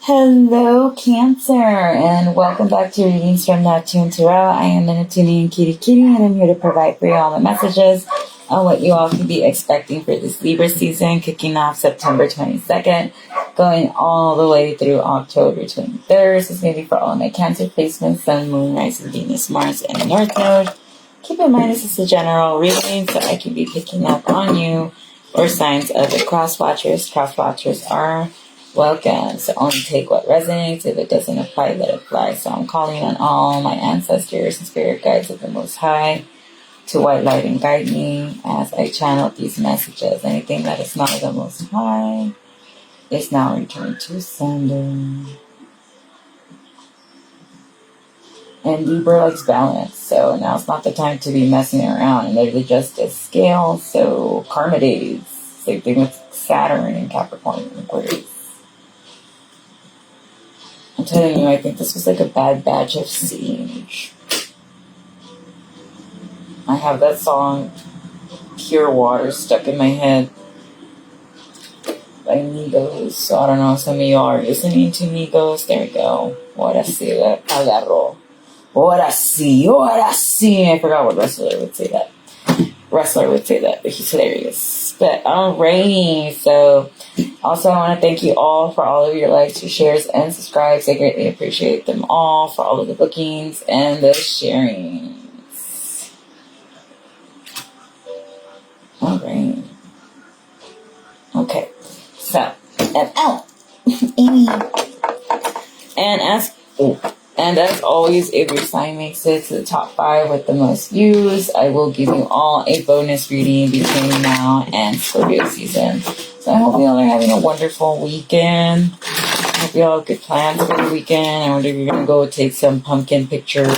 Hello, Cancer, and welcome back to Readings from Neptune Tarot. I am the Neptunian Kitty Kitty, and I'm here to provide for you all the messages on what you all can be expecting for this Libra season, kicking off September 22nd, going all the way through October 23rd. This is going to be for all of my Cancer placements, Sun, Moon, Rising, Venus, Mars, and North Node. Keep in mind this is a general reading, so I can be picking up on you or signs of the cross watchers. Cross watchers are welcome. So only take what resonates. If it doesn't apply, let it fly. So I'm calling on all my ancestors and spirit guides of the Most High to white light and guide me as I channel these messages. Anything that is not of the Most High is now returned to sender. And Libra likes balance, so now's not the time to be messing around. And they're the justice scale, so karma days. Same thing with Saturn and Capricorn and Aquarius. I'm telling you, I think this was like a bad batch of siege. I have that song, Pure Water, stuck in my head by Migos. So I don't know if some of y'all are listening to Migos. There we go. Ahora sí, agarró. Ahora sí. I forgot what wrestler would say that. But he's hilarious. But alrighty, so also I want to thank you all for all of your likes, your shares, and subscribes. I greatly appreciate them all for all of the bookings and the sharings. Alright. Okay. So, Amy. And as always, if your sign makes it to the top 5 with the most views, I will give you all a bonus reading between now and Scorpio season. So I hope you all are having a wonderful weekend. I hope you all have good plans for the weekend. I wonder if you're going to go take some pumpkin pictures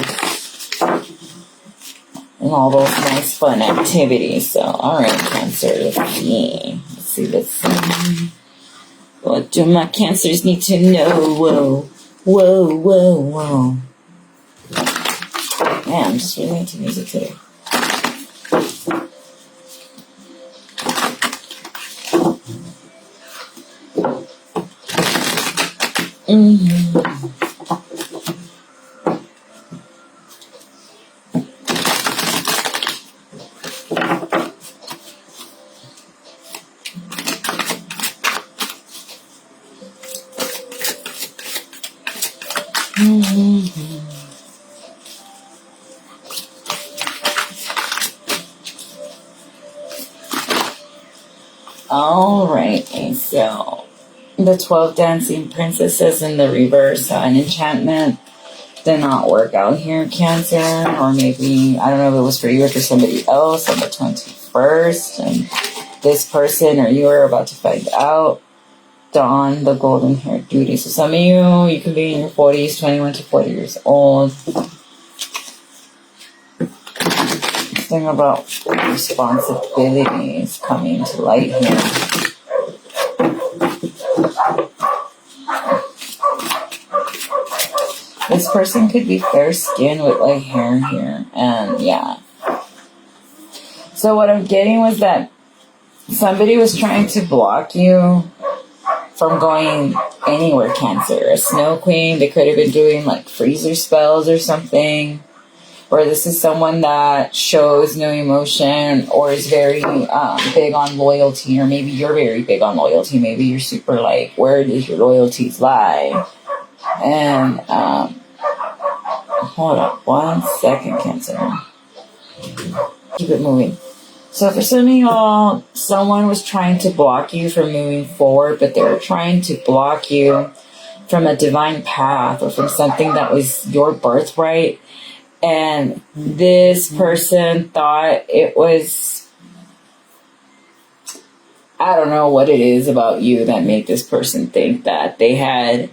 and all those nice fun activities. So, alright, Cancer, let's see. What do my Cancers need to know? Whoa. Man, I'm just really into music today. Alright, so the 12 dancing princesses in the reverse, an enchantment did not work out here, Cancer, or maybe, I don't know if it was for you or for somebody else on the 21st, and this person or you are about to find out. Dawn, the golden haired beauty. So some of you can be in your 40s, 21 to 40 years old. Thing about responsibilities coming to light here. This person could be fair skinned with like hair here, and yeah. So what I'm getting was that somebody was trying to block you from going anywhere, Cancer. A snow queen, they could have been doing like freezer spells or something. Or this is someone that shows no emotion or is very big on loyalty. Or maybe you're very big on loyalty. Maybe you're super like, where does your loyalties lie? And hold up 1 second, Cancer. Keep it moving. So for some of y'all, someone was trying to block you from moving forward, but they were trying to block you from a divine path or from something that was your birthright. And this person thought it was, I don't know what it is about you that made this person think that they had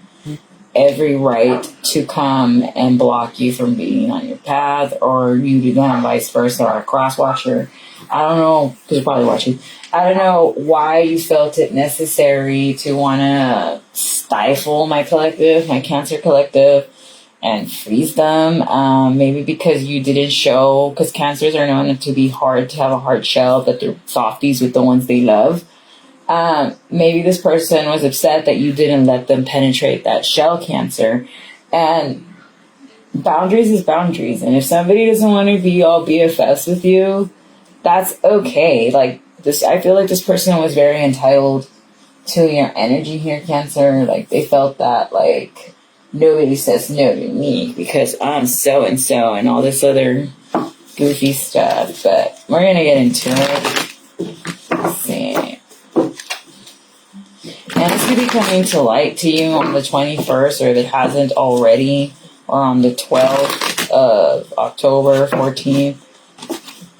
every right to come and block you from being on your path, or you to go and vice versa, or a cross watcher. I don't know, because you're probably watching. I don't know why you felt it necessary to want to stifle my collective, my Cancer collective, and freeze them. Maybe because you didn't show, because Cancers are known to be hard, to have a hard shell, but they're softies with the ones they love. Maybe this person was upset that you didn't let them penetrate that shell, Cancer. And boundaries is boundaries. And if somebody doesn't want to be all BFFs with you, that's okay. Like this, I feel like this person was very entitled to your energy here, Cancer. Like they felt that like nobody says no to me because I'm so and so and all this other goofy stuff. But we're gonna get into it. Let's see. And this could be coming to light to you on the 21st, or if it hasn't already, or on the 12th of October, 14th.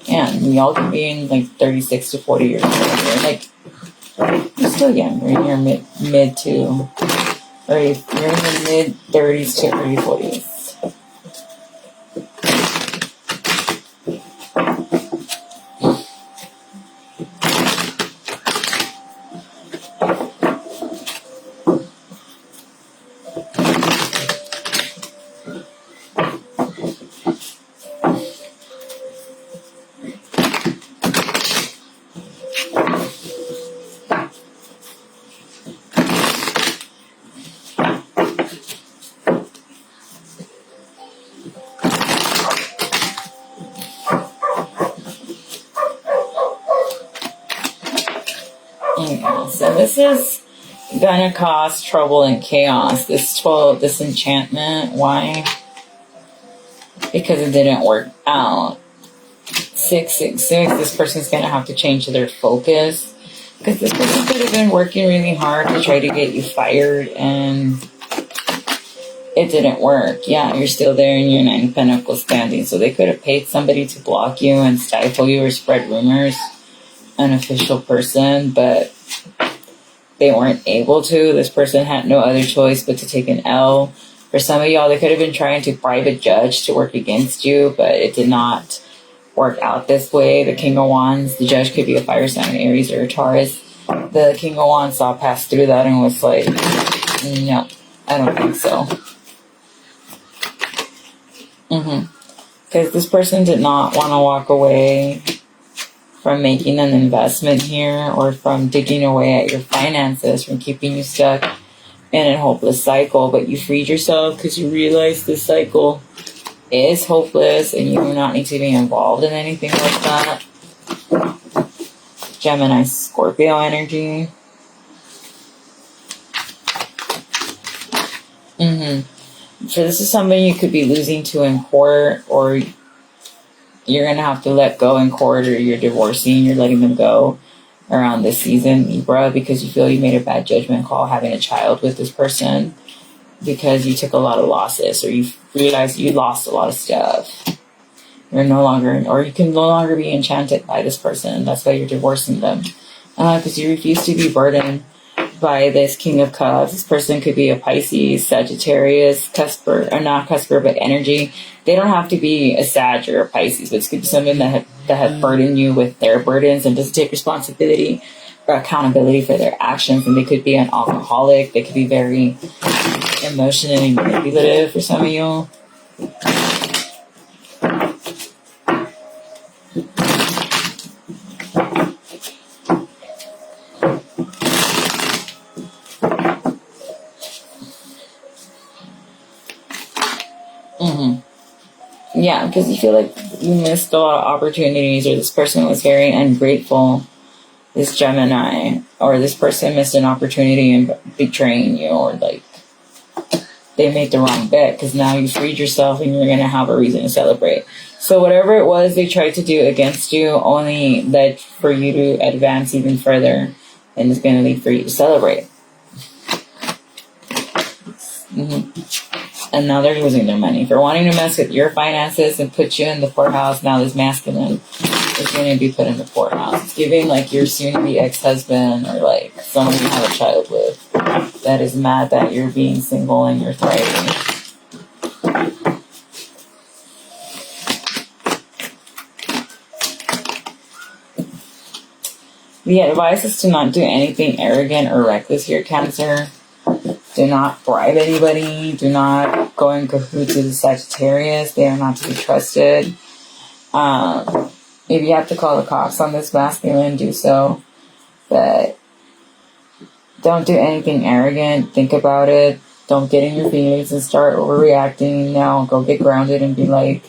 Yeah, and y'all could be in like 36 to 40 years old. You're like, you're still young. You're in your mid to, or you're in your mid 30s to early 40s. Yeah, so this is gonna cause trouble and chaos. This enchantment. Why? Because it didn't work out. 666. This person's gonna have to change their focus because this person could have been working really hard to try to get you fired, and it didn't work. Yeah, you're still there in your 9 of Pentacles standing. So they could have paid somebody to block you and stifle you or spread rumors. An official person, but they weren't able to. This person had no other choice but to take an L. For some of y'all, they could have been trying to bribe a judge to work against you, but it did not work out this way. The King of Wands, the judge could be a fire sign, Aries or a Taurus. The King of Wands saw past through that and was like, no, I don't think so. Because this person did not want to walk away from making an investment here, or from digging away at your finances, from keeping you stuck in a hopeless cycle. But you freed yourself because you realized this cycle is hopeless and you do not need to be involved in anything like that. Gemini, Scorpio energy. So this is somebody you could be losing to in court, or you're going to have to let go in court, or you're divorcing, you're letting them go around this season, Libra, because you feel you made a bad judgment call having a child with this person because you took a lot of losses, or you realized you lost a lot of stuff. You're no longer, or you can no longer be enchanted by this person. That's why you're divorcing them. Because you refuse to be burdened by this King of Cups. This person could be a Pisces, Sagittarius, Cusper, or not Cusper, but energy. They don't have to be a Sag or a Pisces, but it could be someone that has burdened you with their burdens and doesn't take responsibility or accountability for their actions. And they could be an alcoholic. They could be very emotionally manipulative for some of you. Yeah, because you feel like you missed a lot of opportunities, or this person was very ungrateful, this Gemini, or this person missed an opportunity in betraying you, or like they made the wrong bet, because now you freed yourself and you're going to have a reason to celebrate. So whatever it was they tried to do against you only led for you to advance even further, and it's going to lead for you to celebrate. And now they're losing their money for wanting to mess with your finances and put you in the poorhouse. Now this masculine is going to be put in the poorhouse. It's giving like your soon-to-be ex-husband, or like someone you have a child with that is mad that you're being single and you're thriving. The advice is to not do anything arrogant or reckless here, Cancer. Do not bribe anybody. Do not go in cahoots with the Sagittarius. They are not to be trusted. If you have to call the cops on this masculine, do so. But Don't do anything arrogant. Think about it. Don't get in your feelings and start overreacting. Now go get grounded and be like,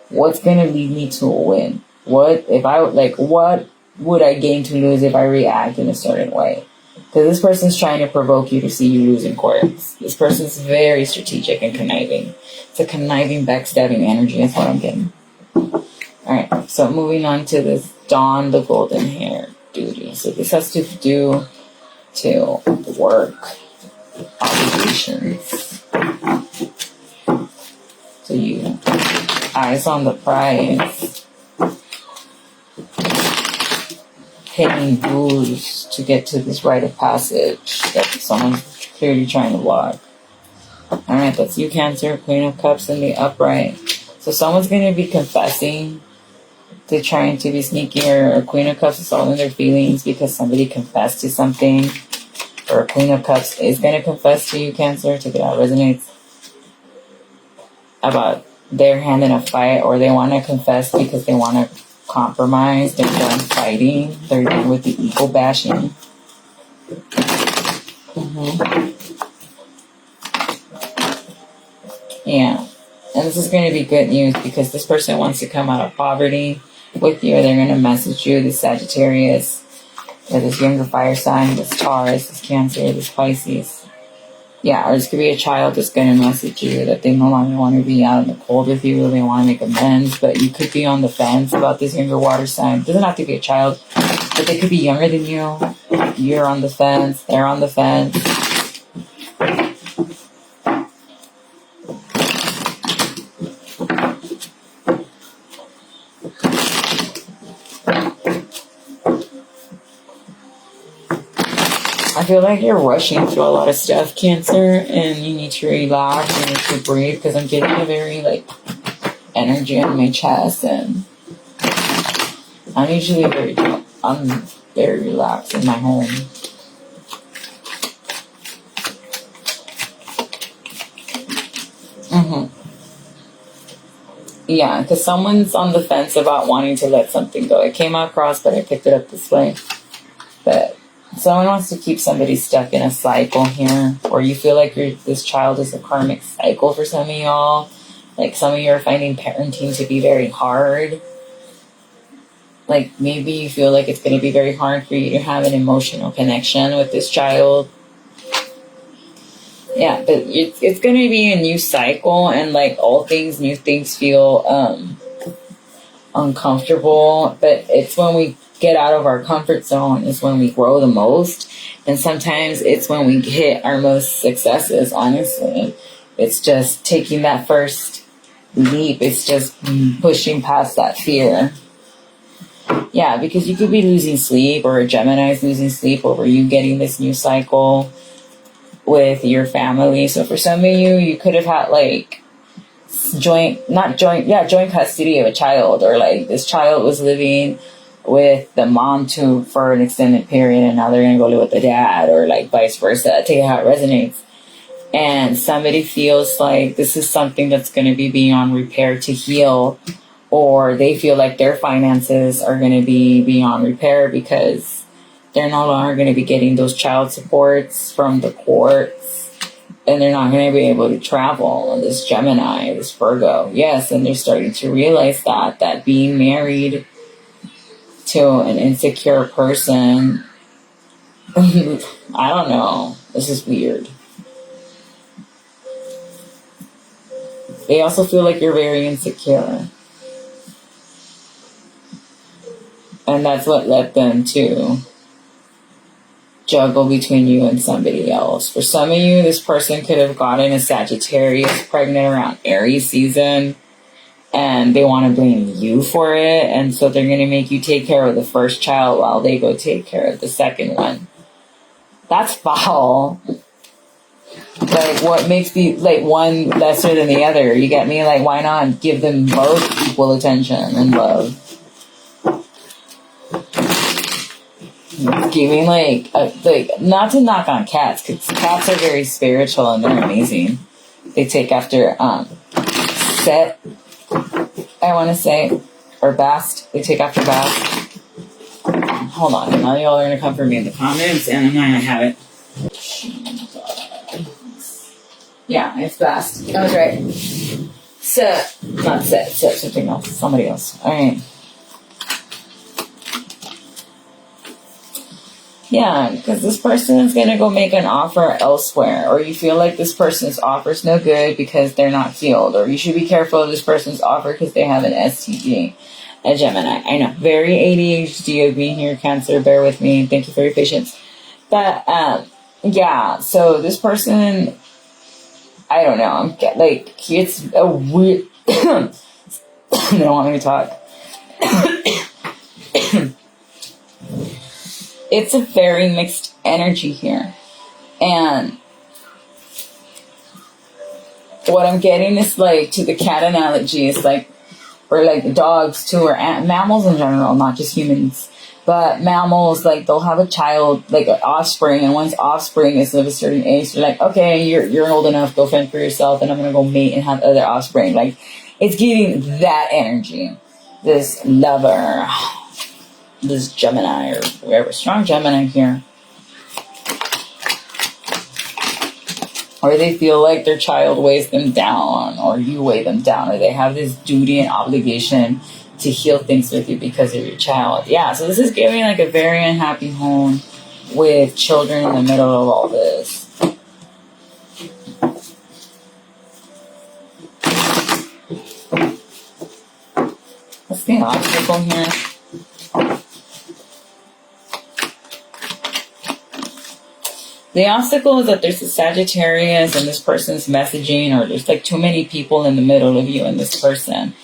what's going to lead me to a win? What would I gain to lose if I react in a certain way? Because this person's trying to provoke you to see you lose in courts. This person's very strategic and conniving. It's a conniving, backstabbing energy. That's what I'm getting. Alright, so moving on to this Dawn, the golden hair duty. So this has to do to work, obligations. So you, eyes on the prize. Paying dues to get to this rite of passage that someone's clearly trying to block. Alright, that's you, Cancer. Queen of Cups in the upright. So someone's going to be confessing. They're trying to be sneaky, or Queen of Cups is all in their feelings because somebody confessed to something. Or Queen of Cups is going to confess to you, Cancer. Check it out. Resonates. About their hand in a fight, or they want to confess because they want to compromise. They're done fighting. They're done with the ego bashing. Yeah. And this is going to be good news because this person wants to come out of poverty with you. They're going to message you, this Sagittarius, or this younger fire sign, this Taurus, this Cancer, this Pisces. Yeah, or this could be a child that's going to message you that they no longer want to be out in the cold with you. They want to make amends, but you could be on the fence about this younger water sign. It doesn't have to be a child, but they could be younger than you. You're on the fence. They're on the fence. I feel like you're rushing through a lot of stuff, Cancer, and you need to relax, you need to breathe, because I'm getting a very, energy on my chest, and I'm usually very relaxed in my home. Yeah, because someone's on the fence about wanting to let something go. It came across, but I picked it up this way. But someone wants to keep somebody stuck in a cycle here, or you feel like this child is a karmic cycle for some of y'all. Like some of you are finding parenting to be very hard. Like maybe you feel like it's going to be very hard for you to have an emotional connection with this child. Yeah, but it's going to be a new cycle, and all things, new things feel uncomfortable. But it's when we get out of our comfort zone is when we grow the most, and sometimes it's when we hit our most successes. Honestly, it's just taking that first leap. It's just pushing past that fear. Yeah, because you could be losing sleep, or a Gemini's losing sleep over you getting this new cycle with your family. So for some of you, you could have had joint custody of a child, or this child was living with the mom for an extended period, and now they're going to go live with the dad, or vice versa. Take it how it resonates. And somebody feels like this is something that's going to be beyond repair to heal, or they feel like their finances are going to be beyond repair because they're no longer going to be getting those child supports from the courts, and they're not going to be able to travel. This Gemini, this Virgo, yes, and they're starting to realize that being married to an insecure person, I don't know, this is weird. They also feel like you're very insecure. And that's what led them to juggle between you and somebody else. For some of you, this person could have gotten a Sagittarius pregnant around Aries season, and they want to blame you for it, and so they're going to make you take care of the first child while they go take care of the second one. That's foul. What makes the one lesser than the other? You get me? Why not give them both equal attention and love? Giving not to knock on cats, because cats are very spiritual and they're amazing. They take after Set, I want to say, or Bast. They take after Bast. Hold on, now y'all are gonna come for me in the comments, and I'm not gonna have it. Yeah, it's fast. I was right. Set. Not set. Set something else. Somebody else. All right. Yeah, because this person is going to go make an offer elsewhere, or you feel like this person's offer is no good because they're not healed, or you should be careful of this person's offer because they have an STD. A Gemini. I know. Very ADHD of me here, Cancer. Bear with me. Thank you for your patience. But, yeah, so this person, I don't know. I'm like, it's a weird... They don't want me to talk. It's a very mixed energy here. And what I'm getting is like, to the cat analogy, is like, or like dogs too, or mammals in general, not just humans. But mammals, like, they'll have a child, like an offspring, and once offspring is of a certain age, they're like, okay, you're old enough, go fend for yourself, and I'm gonna go mate and have other offspring. Like, it's giving that energy. This lover, this Gemini, or whoever, strong Gemini here. Or they feel like their child weighs them down, or you weigh them down, or they have this duty and obligation to heal things with you because of your child. Yeah, so this is giving like a very unhappy home with children in the middle of all this. What's the obstacle here? The obstacle is that there's a Sagittarius and this person's messaging, or there's like too many people in the middle of you and this person.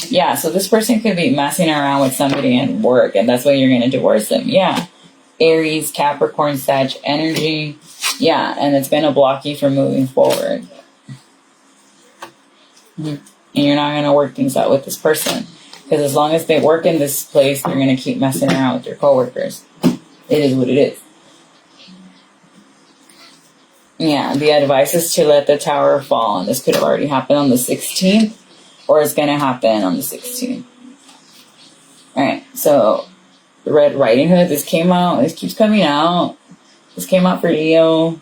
Yeah, so this person could be messing around with somebody at work, and that's why you're going to divorce them. Yeah. Aries, Capricorn, Sag energy. Yeah, and it's going to block you from moving forward. And you're not going to work things out with this person. Because as long as they work in this place, they're going to keep messing around with your coworkers. It is what it is. Yeah, the advice is to let the tower fall. And this could have already happened on the 16th. Or it's going to happen on the 16th. Alright, so the Red Riding Hood, this came out. This keeps coming out. This came out for Leo,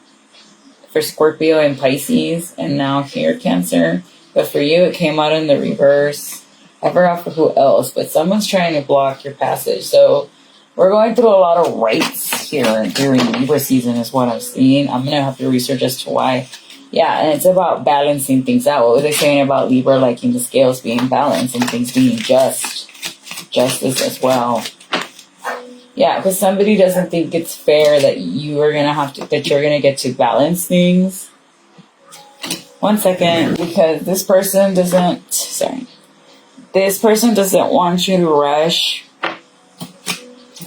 for Scorpio and Pisces. And now here, Cancer. But for you, it came out in the reverse. I forgot for who else. But someone's trying to block your passage. So we're going through a lot of rights here during Libra season is what I'm seeing. I'm going to have to research as to why. Yeah, and it's about balancing things out. What was I saying about Libra liking the scales being balanced and things being just? Justice as well. Yeah, because somebody doesn't think it's fair that you are going to have to, that you're going to get to balance things. 1 second, because this person doesn't want you to rush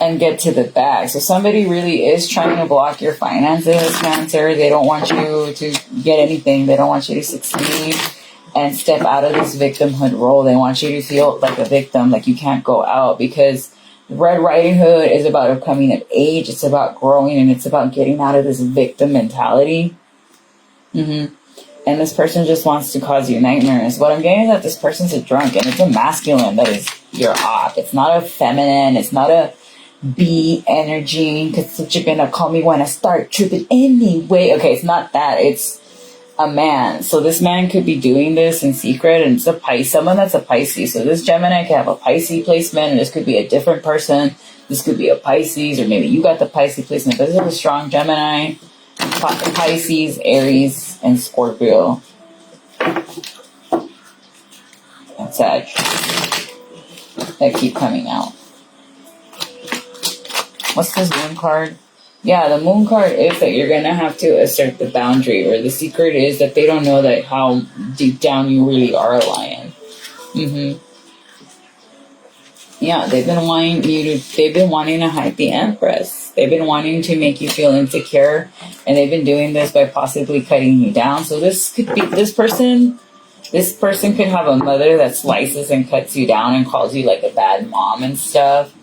and get to the bag. So somebody really is trying to block your finances, Cancer. They don't want you to get anything. They don't want you to succeed and step out of this victimhood role. They want you to feel like a victim, like you can't go out, because Red Riding Hood is about a coming of age. It's about growing, and it's about getting out of this victim mentality. And this person just wants to cause you nightmares. What I'm getting is that this person's a drunk, and it's a masculine that is your op. It's not a feminine. It's not a B energy, because you're gonna call me when I start tripping anyway. Okay, it's not that. It's a man. So this man could be doing this in secret, and it's a Pisces, someone that's a Pisces. So this Gemini could have a Pisces placement, and this could be a different person. This could be a Pisces, or maybe you got the Pisces placement. This is a strong Gemini, Pisces, Aries, and Scorpio. And Sag that keep coming out. What's this moon card? Yeah, the moon card is that you're going to have to assert the boundary, or the secret is that they don't know that how deep down you really are a lion. Yeah, they've been wanting to hide the Empress. They've been wanting to make you feel insecure, and they've been doing this by possibly cutting you down. So this could be, this person could have a mother that slices and cuts you down and calls you like a bad mom and stuff.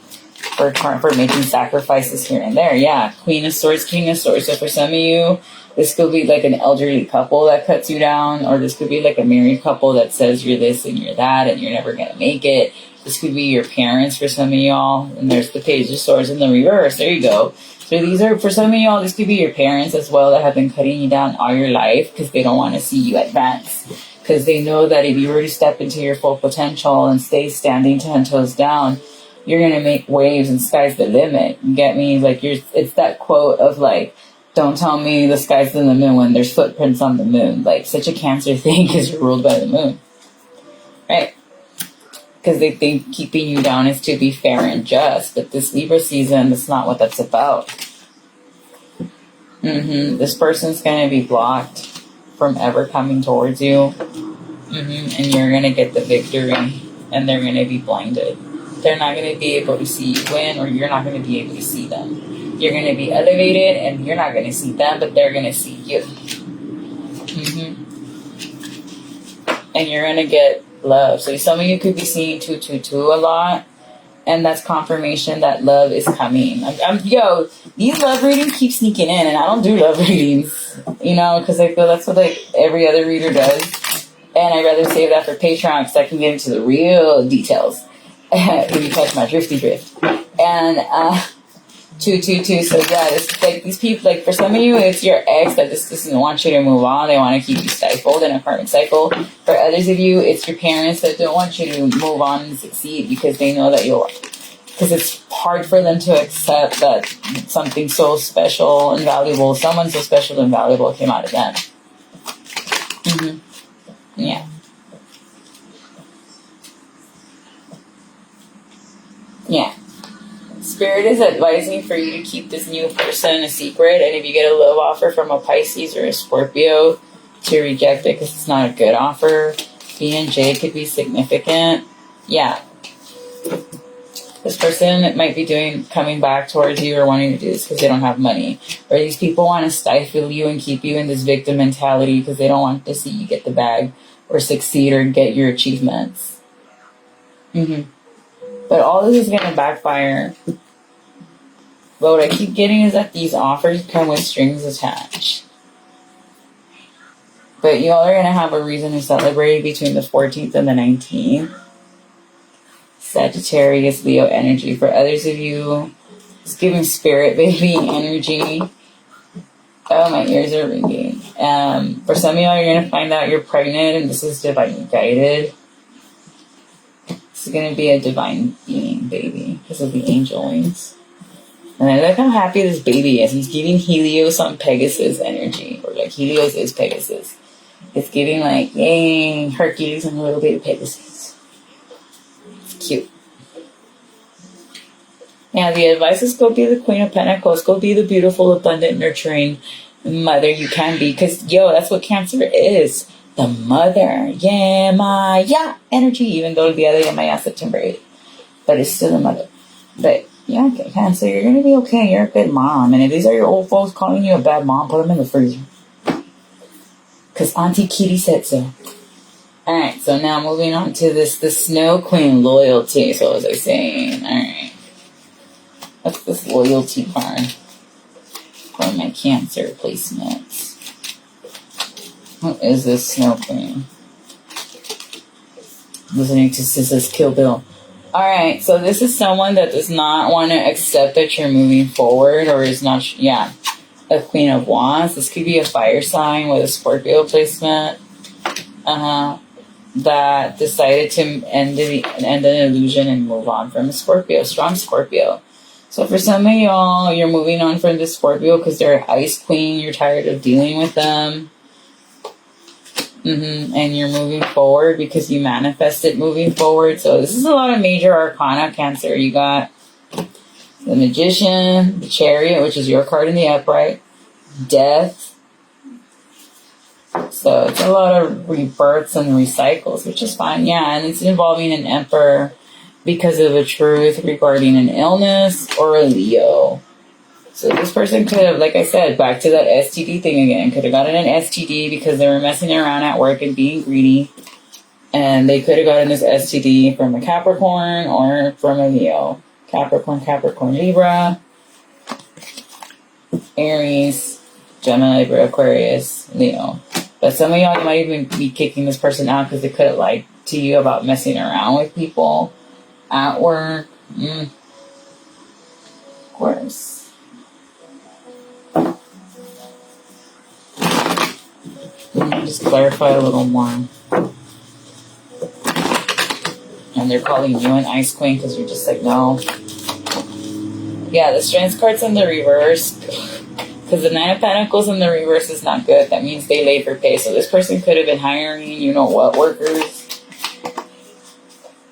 For making sacrifices here and there. Yeah, Queen of Swords, King of Swords. So for some of you, this could be like an elderly couple that cuts you down, or this could be like a married couple that says you're this and you're that and you're never going to make it. This could be your parents for some of y'all. And there's the Page of Swords in the reverse. There you go. So these are, for some of y'all, this could be your parents as well that have been cutting you down all your life because they don't want to see you advance. Because they know that if you were to step into your full potential and stay standing 10 toes down, you're going to make waves and sky's the limit. You get me? Like, it's that quote of like, don't tell me the sky's the limit when there's footprints on the moon. Like, such a Cancer thing because you're ruled by the moon. Right? Because they think keeping you down is to be fair and just. But this Libra season, that's not what that's about. This person's going to be blocked from ever coming towards you. And you're going to get the victory. And they're going to be blinded. They're not going to be able to see you win, or you're not going to be able to see them. You're going to be elevated, and you're not going to see them, but they're going to see you. And you're going to get love. So some of you could be seeing 222 a lot, and that's confirmation that love is coming. Yo, these love readings keep sneaking in, and I don't do love readings, you know, because I feel that's what like every other reader does. And I'd rather save that for Patreon because I can get into the real details. If you catch my drifty drift. And 222, so yeah, it's like these people, like for some of you, it's your ex that just doesn't want you to move on. They want to keep you stifled in a karmic cycle. For others of you, it's your parents that don't want you to move on and succeed because they know that because it's hard for them to accept that something so special and valuable, someone so special and valuable came out of them. Yeah. Yeah. Spirit is advising for you to keep this new person a secret, and if you get a love offer from a Pisces or a Scorpio, to reject it because it's not a good offer. B and J could be significant. Yeah. This person might be coming back towards you or wanting to do this because they don't have money. Or these people want to stifle you and keep you in this victim mentality because they don't want to see you get the bag or succeed or get your achievements. But all this is going to backfire. But what I keep getting is that these offers come with strings attached. But y'all are going to have a reason to celebrate between the 14th and the 19th. Sagittarius, Leo energy. For others of you, it's giving spirit baby energy. Oh, my ears are ringing. For some of y'all, you're going to find out you're pregnant and this is divinely guided. It's going to be a divine being baby because of the angel wings. And I like how happy this baby is. He's giving Helios on Pegasus energy. Or like Helios is Pegasus. It's giving like, yay, Hercules and a little bit of Pegasus. It's cute. Yeah, the advice is go be the Queen of Pentacles. Go be the beautiful, abundant, nurturing mother you can be. Because, yo, that's what Cancer is. The mother. Yeah, Maya energy. Even though the other Maya September 8th. But it's still the mother. But, yeah, okay, Cancer, you're going to be okay. You're a good mom. And if these are your old folks calling you a bad mom, put them in the freezer. Because Auntie Kitty said so. Alright, so now moving on to the Snow Queen loyalty. So what was I saying? Alright. What's this loyalty card for my Cancer placements? What is this Snow Queen? Listening to Sis's Kill Bill. Alright, so this is someone that does not want to accept that you're moving forward or is not, a Queen of Wands. This could be a fire sign with a Scorpio placement. That decided to end an illusion and move on from a Scorpio, strong Scorpio. So for some of y'all, you're moving on from the Scorpio because they're an ice queen. You're tired of dealing with them. And you're moving forward because you manifested moving forward. So this is a lot of major arcana, Cancer. You got the Magician, the Chariot, which is your card in the upright, Death. So it's a lot of rebirths and recycles, which is fine. Yeah, and it's involving an Emperor because of a truth regarding an illness or a Leo. So this person could have, like I said, back to that STD thing again, could have gotten an STD because they were messing around at work and being greedy. And they could have gotten this STD from a Capricorn or from a Leo. Capricorn, Libra, Aries, Gemini, Libra, Aquarius, Leo. But some of y'all, you might even be kicking this person out because they could have lied to you about messing around with people at work. Of course. Just clarify a little more. And they're calling you an ice queen because you're just like, no. Yeah, the strength card's in the reverse. Because the 9 of Pentacles in the reverse is not good. That means they labor pay. So this person could have been hiring, you know what, workers.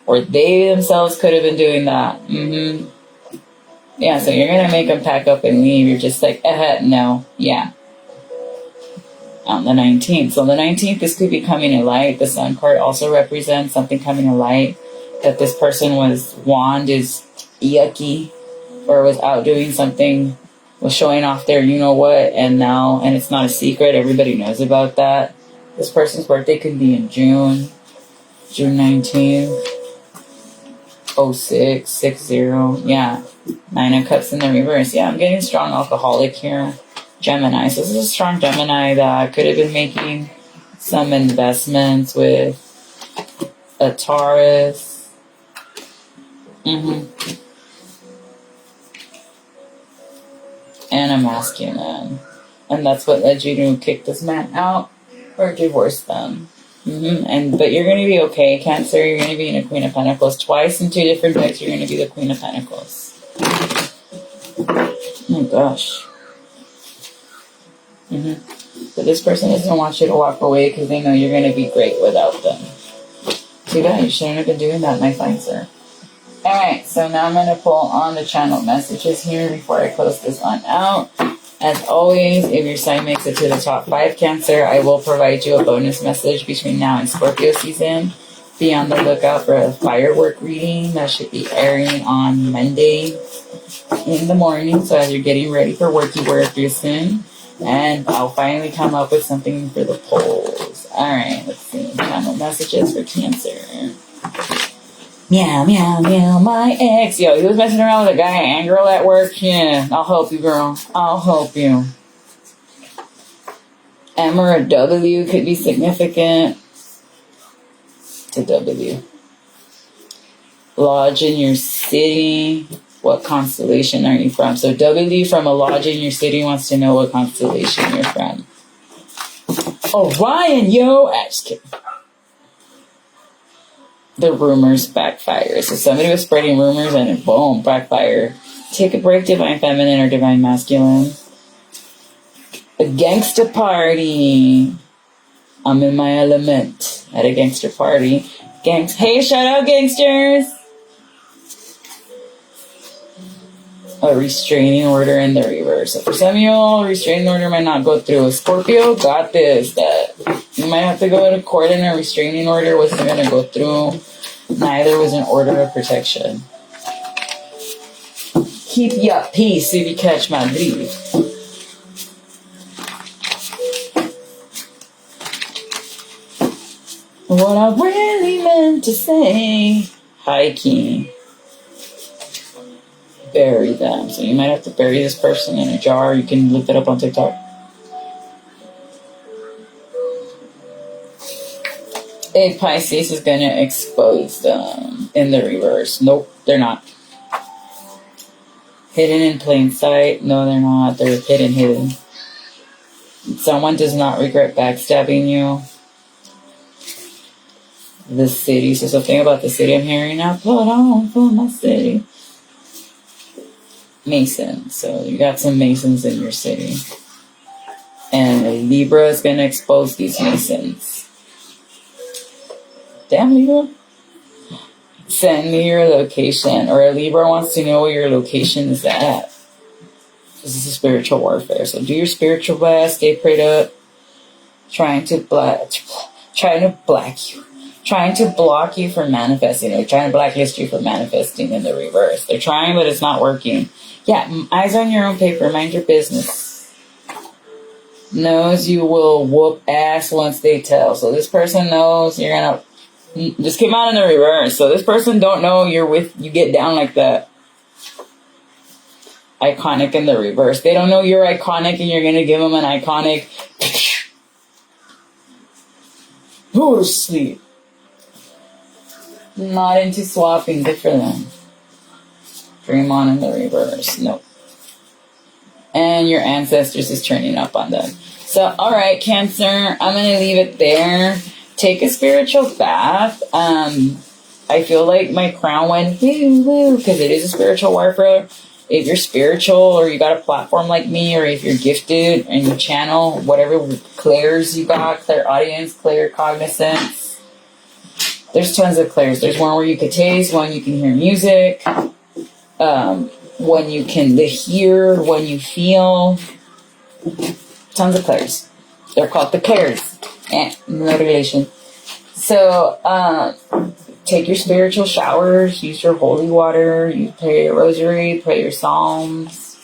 Or they themselves could have been doing that. Yeah, so you're going to make them pack up and leave. You're just like, no. Yeah. On the 19th. So the 19th, this could be coming to light. The Sun card also represents something coming to light. That this person wand is yucky. Or was out doing something. Was showing off their you know what. And it's not a secret. Everybody knows about that. This person's birthday could be in June 19th. 0660. Yeah. 9 of Cups in the reverse. Yeah, I'm getting strong alcoholic here. Gemini. So this is a strong Gemini that could have been making some investments with a Taurus. And a masculine. And that's what led you to kick this man out or divorce them. But you're going to be okay, Cancer. You're going to be in a Queen of Pentacles. Twice in 2 different decks, you're going to be the Queen of Pentacles. Oh my gosh. But this person doesn't want you to walk away because they know you're going to be great without them. Too bad. You shouldn't have been doing that, my fine sir. Alright, so now I'm going to pull on the channel messages here before I close this one out. As always, if your sign makes it to the top 5, Cancer, I will provide you a bonus message between now and Scorpio season. Be on the lookout for a firework reading that should be airing on Monday in the morning. So as you're getting ready for worky work real soon. And I'll finally come up with something for the polls. Alright, let's see. Channel messages for Cancer. Meow, meow, meow, my ex. Yo, he was messing around with a guy and girl at work. Yeah, I'll help you, girl. I'll help you. M or a W could be significant. It's a W. Lodge in your city. What constellation are you from? So W from a lodge in your city wants to know what constellation you're from. Orion, yo. Just kidding. The rumors backfire. So somebody was spreading rumors and it, boom, backfire. Take a break, Divine Feminine or Divine Masculine. A gangster party. I'm in my element at a gangster party. Hey, shout out gangsters. A restraining order in the reverse. So for some of y'all, restraining order might not go through. Scorpio got this. That you might have to go to court and a restraining order wasn't going to go through. Neither was an order of protection. Keep your peace if you catch my drift. What I really meant to say. Hiking. Bury them. So you might have to bury this person in a jar. You can look it up on TikTok. A Pisces is going to expose them in the reverse. Nope, they're not. Hidden in plain sight. No, they're not. They're hidden. Someone does not regret backstabbing you. The city. So something about the city I'm hearing now. Put on for my city. Mason. So you got some Masons in your city. And Libra is going to expose these Masons. Damn, Libra. Send me your location. Or a Libra wants to know where your location is at. This is a spiritual warfare. So do your spiritual best. Stay prayed up. Trying to block you from manifesting. They're trying to blacklist you from manifesting in the reverse. They're trying, but it's not working. Yeah, eyes on your own paper. Mind your business. Knows you will whoop ass once they tell. So this person knows you're going to... Just came out in the reverse. So this person don't know you get down like that. Iconic in the reverse. They don't know you're iconic and you're going to give them an iconic... Go to sleep. Not into swapping. Good for them. Dream on in the reverse. Nope. And your ancestors is turning up on them. So, all right, Cancer, I'm going to leave it there. Take a spiritual bath. I feel like my crown went woo because it is a spiritual warfare. If you're spiritual or you got a platform like me, or if you're gifted and you channel whatever clairs you got, clairaudience, claircognizance. There's tons of clairs. There's one where you can taste, one you can hear music, one you can hear, one you feel. Tons of clairs. They're called the clairs. No relation. So, take your spiritual showers, use your holy water, you pray your rosary, pray your psalms,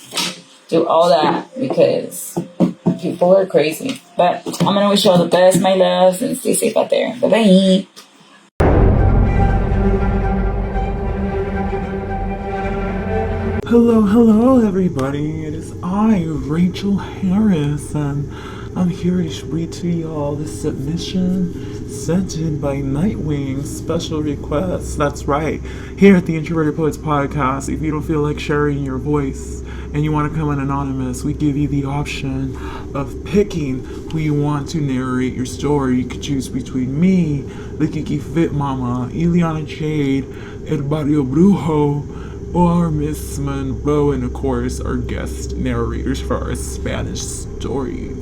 do all that because people are crazy. But I'm going to wish you all the best, my loves, and stay safe out there. Bye-bye. Hello everybody, it is I, Rachel Harris, and I'm here to read to y'all the submission sent in by Nightwing special requests. That's right, here at the Introverted Poets Podcast, if you don't feel like sharing your voice and you want to come in anonymous, we give you the option of picking who you want to narrate your story. You could choose between me, the Kiki Fit Mama, Ileana Jade, El Barrio Brujo, or Miss Monroe, and of course our guest narrators for our Spanish stories.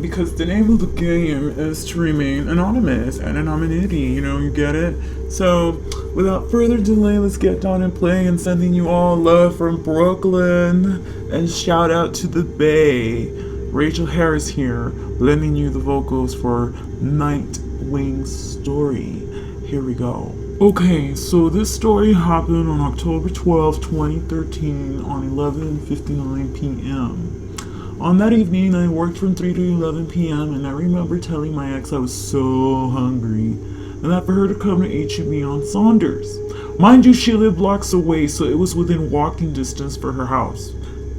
Because the name of the game is to remain anonymous and anonymity, you get it? So, without further delay, let's get down and play, and sending you all love from Brooklyn, and shout out to the Bay. Rachel Harris here, lending you the vocals for Nightwing's story. Here we go. Okay, so this story happened on October 12, 2013 on 11:59 p.m. On that evening, I worked from 3 to 11 p.m. and I remember telling my ex I was so hungry and that for her to come to H-E-B on Saunders. Mind you, she lived blocks away, so it was within walking distance for her house.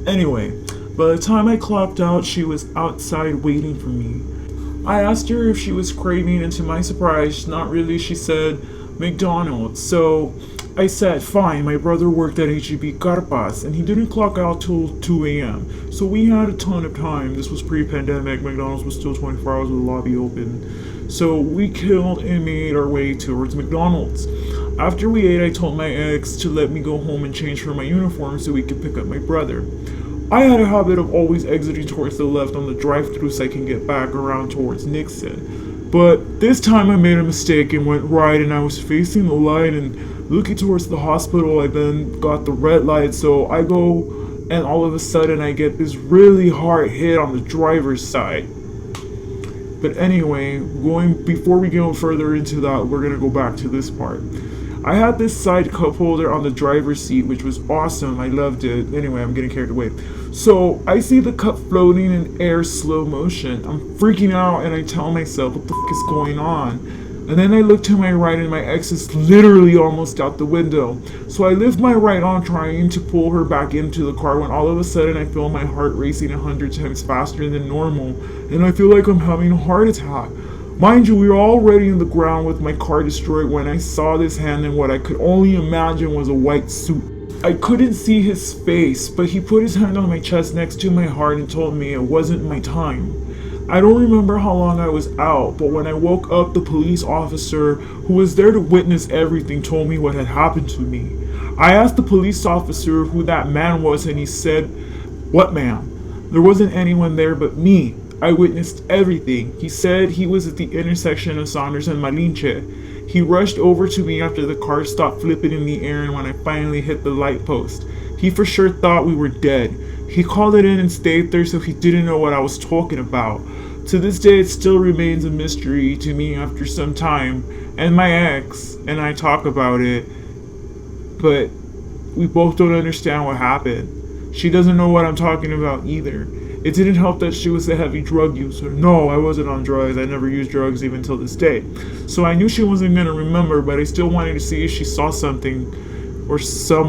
Anyway, by the time I clocked out, she was outside waiting for me. I asked her if she was craving, and to my surprise, not really, she said McDonald's. So I said, fine, my brother worked at H-E-B Carpas and he didn't clock out till 2 a.m. So we had a ton of time. This was pre-pandemic. McDonald's was still 24 hours with the lobby open. So we killed and made our way towards McDonald's. After we ate, I told my ex to let me go home and change for my uniform so we could pick up my brother. I had a habit of always exiting towards the left on the drive-thru so I can get back around towards Nixon. But this time I made a mistake and went right, and I was facing the light and looking towards the hospital. I then got the red light, so I go, and all of a sudden I get this really hard hit on the driver's side. But anyway, before we go further into that, we're gonna go back to this part. I had this side cup holder on the driver's seat, which was awesome. I loved it. Anyway, I'm getting carried away. So I see the cup floating in air slow motion. I'm freaking out and I tell myself, what the f*** is going on? And then I look to my right and my ex is literally almost out the window. So I lift my right arm trying to pull her back into the car when all of a sudden I feel my heart racing 100 times faster than normal. And I feel like I'm having a heart attack. Mind you, we were already on the ground with my car destroyed when I saw this hand in what I could only imagine was a white suit. I couldn't see his face, but he put his hand on my chest next to my heart and told me it wasn't my time. I don't remember how long I was out, but when I woke up, the police officer who was there to witness everything told me what had happened to me. I asked the police officer who that man was, and he said, "What man?" There wasn't anyone there but me. I witnessed everything. He said he was at the intersection of Saunders and Malinche. He rushed over to me after the car stopped flipping in the air and when I finally hit the light post. He for sure thought we were dead. He called it in and stayed there, so he didn't know what I was talking about. To this day, it still remains a mystery to me after some time, and my ex and I talk about it, but we both don't understand what happened. She doesn't know what I'm talking about either. It didn't help that she was a heavy drug user. No, I wasn't on drugs. I never used drugs even till this day. So I knew she wasn't going to remember, but I still wanted to see if she saw something or some